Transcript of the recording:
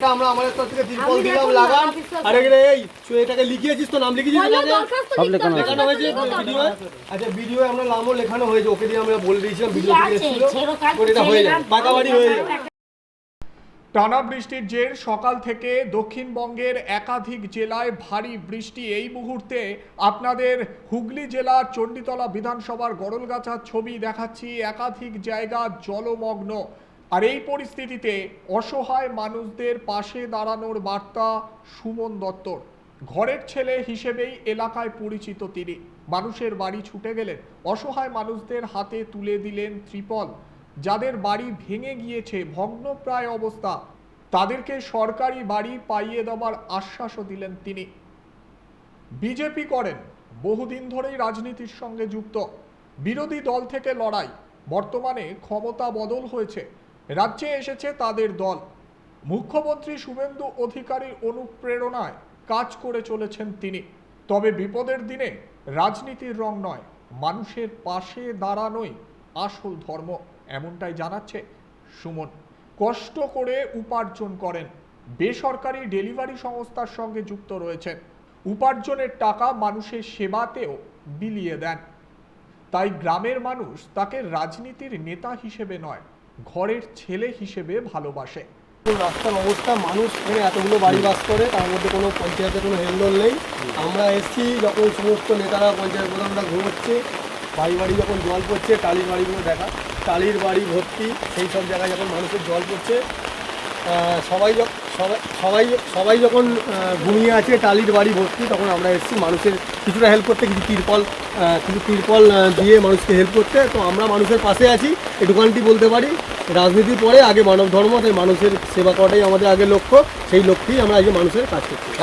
আমরা আমাদের তরফ থেকে তিরপল দিলাম লাগান। আরে এই এটাকে লিখিয়েছিস তো, নাম লিখিয়েছিস সব লেখানো হয়েছে ভিডিও। আচ্ছা ভিডিও আমরা নামও লেখানো হয়েছে, ওকে দিয়ে আমরা বলে দিয়েছিলাম ভিডিও থেকে এসেছিল, এটা হয়ে যাবে, বাঁকাবাড়ি হয়ে যাবে। টানা বৃষ্টির জের সকাল থেকে দক্ষিণবঙ্গের একাধিক জেলায় ভারী বৃষ্টি। এই মুহূর্তে আপনাদের হুগলি জেলার চণ্ডীতলা বিধানসভার গড়লগাছার ছবি দেখাচ্ছি। একাধিক জায়গা জলমগ্ন, আর এই পরিস্থিতিতে অসহায় মানুষদের পাশে দাঁড়ানোর বার্তা সুমন দত্তর। ঘরের ছেলে হিসেবেই এলাকায় পরিচিত তিনি। মানুষের বাড়ি ছুটে গেলেন, অসহায় মানুষদের হাতে তুলে দিলেন ত্রিপল। যাদের বাড়ি ভেঙে গিয়েছে, ভগ্নপ্রায় অবস্থা, তাদেরকে সরকারি বাড়ি পাইয়ে দেওয়ার আশ্বাসও দিলেন তিনি। বিজেপি করেন, বহুদিন ধরেই রাজনীতির সঙ্গে যুক্ত, বিরোধী দল থেকে লড়াই, বর্তমানে ক্ষমতা বদল হয়েছে, রাজ্যে এসেছে তাদের দল। মুখ্যমন্ত্রী শুভেন্দু অধিকারীর অনুপ্রেরণায় কাজ করে চলেছেন তিনি। তবে বিপদের দিনে রাজনীতির রং নয়, মানুষের পাশে দাঁড়ানোই আসল ধর্ম, এমনটাই জানাচ্ছে সুমন। কষ্ট করে উপার্জন করেন, বেসরকারি ডেলিভারি সংস্থার সঙ্গে যুক্ত রয়েছেন, উপার্জনের টাকা মানুষের সেবাতেও বিলিয়ে দেন। তাই গ্রামের মানুষ তাকে রাজনীতির নেতা হিসেবে নয়, ঘরের ছেলে হিসেবে ভালোবাসে। রাস্তার অবস্থা, মানুষ এখানে এতগুলো বাড়ি বাস করে, তার মধ্যে কোনো পঞ্চায়েতের কোনো হেলদোল নেই। আমরা এসেছি যখন সমস্ত নেতারা, পঞ্চায়েত প্রধানরা ঘুমোচ্ছে, বাড়ি বাড়ি যখন জল পড়ছে, টালির বাড়িগুলো দেখা, টালির বাড়ি ভর্তি, সেই সব জায়গায় যখন মানুষের জল পড়ছে, সবাই যখন ঘুমিয়ে আছে, টালির বাড়ি ভর্তি, তখন আমরা এসেছি মানুষের কিছুটা হেল্প করতে, কিছু তিরপল দিয়ে মানুষকে হেল্প করতে। তো আমরা মানুষের পাশে আছি, এটুকানটি বলতে পারি। রাজনীতির পরে আগে মানব ধর্ম, তাই মানুষের সেবা করাটাই আমাদের আগে লক্ষ্য, সেই লক্ষ্যেই আমরা আগে মানুষের কাজ করছি।